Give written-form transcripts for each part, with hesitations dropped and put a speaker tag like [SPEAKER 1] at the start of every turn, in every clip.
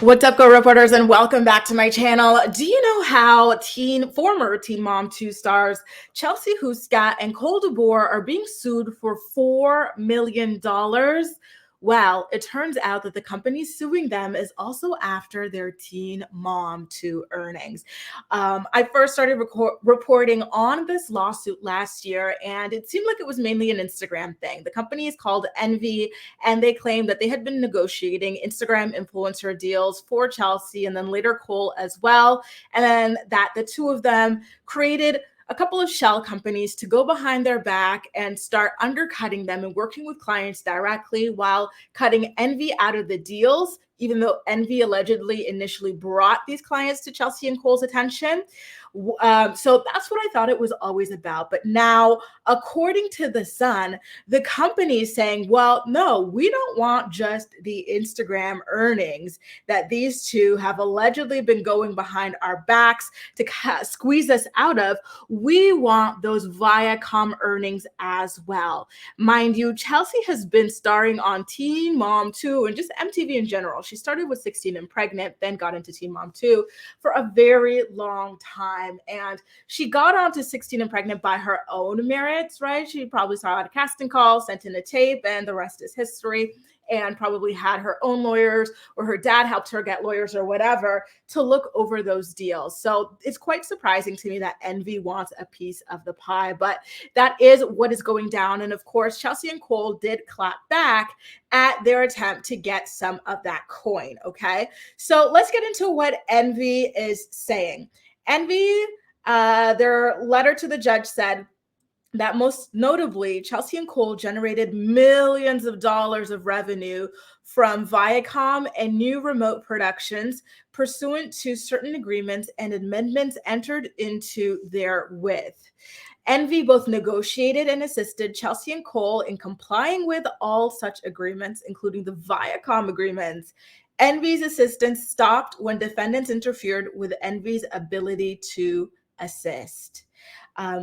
[SPEAKER 1] What's up, Go Reporters, and welcome back to my channel. Do you know how former Teen Mom 2 stars Chelsea Houska and Cole DeBoer are being sued for $4 million? Well, it turns out that the company suing them is also after their Teen Mom 2 earnings. I first started reporting on this lawsuit last year, and it seemed like it was mainly an Instagram thing. The company is called Envy, and they claimed that they had been negotiating Instagram influencer deals for Chelsea and then later Cole as well. And then that the two of them created a couple of shell companies to go behind their back and start undercutting them and working with clients directly while cutting Envy out of the deals, even though Envy allegedly initially brought these clients to Chelsea and Cole's attention. So that's what I thought it was always about. But now, according to The Sun, the company is saying, well, no, we don't want just the Instagram earnings that these two have allegedly been going behind our backs to squeeze us out of. We want those Viacom earnings as well. Mind you, Chelsea has been starring on Teen Mom 2 and just MTV in general. She started with 16 and Pregnant, then got into Teen Mom 2 for a very long time. And she got onto 16 and Pregnant by her own merits, right? She probably saw a casting call, sent in a tape, and the rest is history. And probably had her own lawyers, or her dad helped her get lawyers or whatever to look over those deals. So it's quite surprising to me that Envy wants a piece of the pie, but that is what is going down. And of course, Chelsea and Cole did clap back at their attempt to get some of that coin. Okay, so let's get into what Envy is saying. Envy, their letter to the judge said that most notably, Chelsea and Cole generated millions of dollars of revenue from Viacom and new remote productions pursuant to certain agreements and amendments entered into therewith. Envy both negotiated and assisted Chelsea and Cole in complying with all such agreements, including the Viacom agreements. Envy's assistance stopped when defendants interfered with Envy's ability to assist.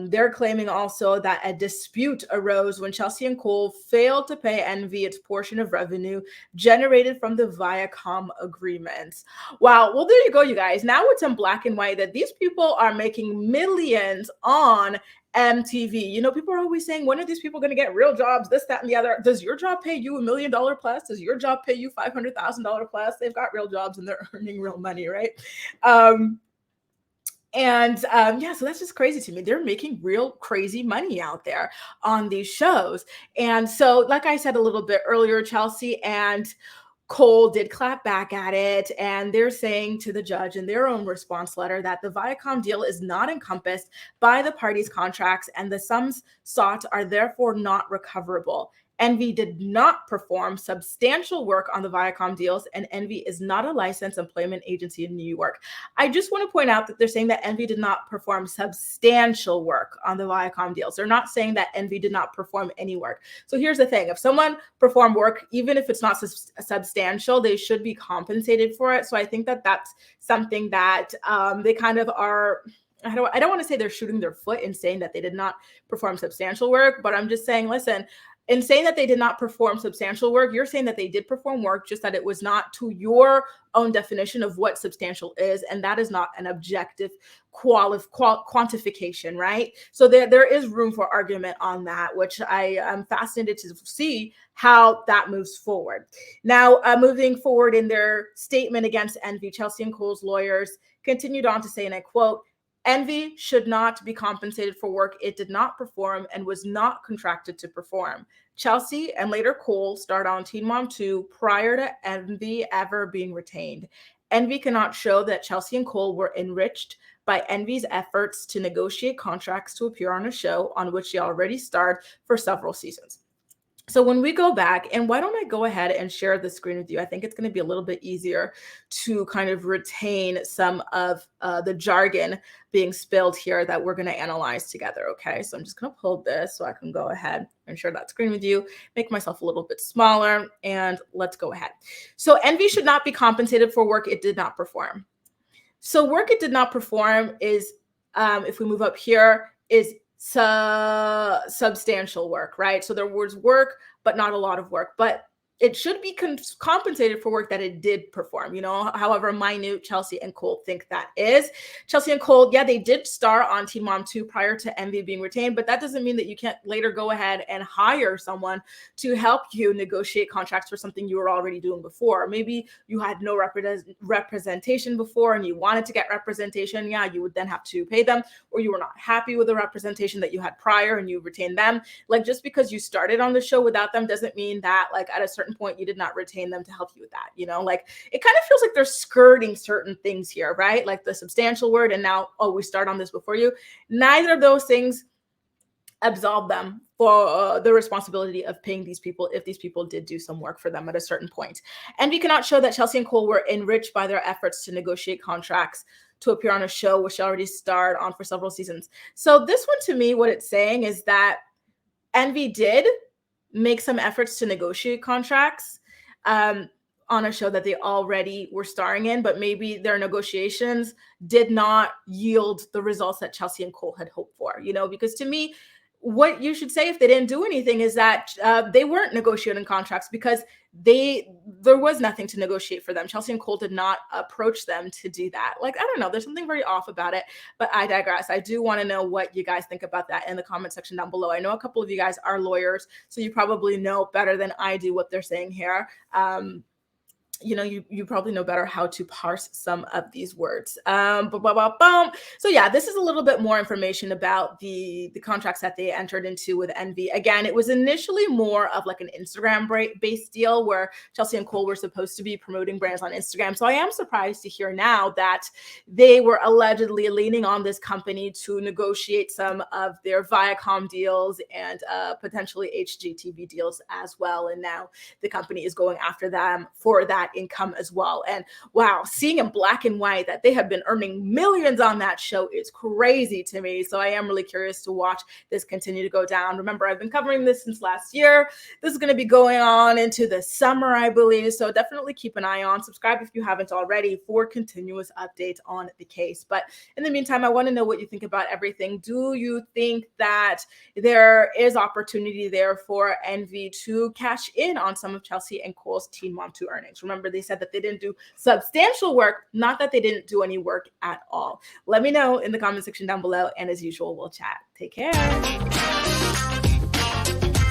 [SPEAKER 1] They're claiming also that a dispute arose when Chelsea and Cole failed to pay Envy its portion of revenue generated from the Viacom agreements. Wow. Well, there you go, you guys. Now it's in black and white that these people are making millions on MTV. You know, people are always saying, when are these people going to get real jobs? This, that, and the other. Does your job pay you $1 million plus? Does your job pay you $500,000 plus? They've got real jobs and they're earning real money, right? Yeah, so that's just crazy to me. They're making real crazy money out there on these shows. And so, like I said a little bit earlier, Chelsea and Cole did clap back at it, and they're saying to the judge in their own response letter that the Viacom deal is not encompassed by the parties' contracts and the sums sought are therefore not recoverable. Envy did not perform substantial work on the Viacom deals, and Envy is not a licensed employment agency in New York. I just want to point out that they're saying that Envy did not perform substantial work on the Viacom deals. They're not saying that Envy did not perform any work. So here's the thing. If someone performed work, even if it's not substantial, they should be compensated for it. So I think that that's something that they kind of are... I don't want to say they're shooting their foot in saying that they did not perform substantial work, but I'm just saying, listen, in saying that they did not perform substantial work, you're saying that they did perform work, just that it was not to your own definition of what substantial is, and that is not an objective quantification, right? So there is room for argument on that, which I am fascinated to see how that moves forward. Now, moving forward in their statement against Envy, Chelsea and Cole's lawyers continued on to say, and I quote, "Envy should not be compensated for work it did not perform and was not contracted to perform. Chelsea and later Cole starred on Teen Mom 2 prior to Envy ever being retained. Envy cannot show that Chelsea and Cole were enriched by Envy's efforts to negotiate contracts to appear on a show on which she already starred for several seasons." So when we go back, and why don't I go ahead and share the screen with you? I think it's going to be a little bit easier to kind of retain some of the jargon being spilled here that we're going to analyze together. Okay, so I'm just going to pull this so I can go ahead and share that screen with you, make myself a little bit smaller, and let's go ahead. So Envy should not be compensated for work it did not perform. So work it did not perform is, if we move up here, is substantial work, right? So there was work, but not a lot of work. But it should be compensated for work that it did perform, however minute Chelsea and Cole think that is. Chelsea and Cole, yeah, they did star on Teen Mom 2 prior to Envy being retained, but that doesn't mean that you can't later go ahead and hire someone to help you negotiate contracts for something you were already doing before. Maybe you had no representation before and you wanted to get representation. Yeah, you would then have to pay them, or you were not happy with the representation that you had prior and you retained them. Like, just because you started on the show without them doesn't mean that, like, at a certain point you did not retain them to help you with that. Like, it kind of feels like they're skirting certain things here, right? Like the substantial word and now, oh, we start on this before you. Neither of those things absolve them for the responsibility of paying these people if these people did do some work for them at a certain point. And we cannot show that Chelsea and Cole were enriched by their efforts to negotiate contracts to appear on a show which already starred on for several seasons. So this one, to me, what it's saying is that Envy did make some efforts to negotiate contracts on a show that they already were starring in, but maybe their negotiations did not yield the results that Chelsea and Cole had hoped for, because to me, what you should say if they didn't do anything is that they weren't negotiating contracts because there was nothing to negotiate for them. Chelsea and Cole did not approach them to do that. Like, I don't know, there's something very off about it, but I digress. I do want to know what you guys think about that in the comment section down below. I know a couple of you guys are lawyers, so you probably know better than I do what they're saying here. You probably know better how to parse some of these words. So yeah, this is a little bit more information about the contracts that they entered into with Envy. Again, it was initially more of like an Instagram-based deal where Chelsea and Cole were supposed to be promoting brands on Instagram. So I am surprised to hear now that they were allegedly leaning on this company to negotiate some of their Viacom deals and potentially HGTV deals as well. And now the company is going after them for that income as well. And wow, seeing in black and white that they have been earning millions on that show is crazy to me. So I am really curious to watch this continue to go down. Remember, I've been covering this since last year. This is going to be going on into the summer, I believe. So definitely keep an eye on. Subscribe if you haven't already for continuous updates on the case. But in the meantime, I want to know what you think about everything. Do you think that there is opportunity there for Envy to cash in on some of Chelsea and Cole's Teen Mom 2 earnings? Remember, they said that they didn't do substantial work, not that they didn't do any work at all. Let me know in the comment section down below. And as usual, we'll chat. Take care.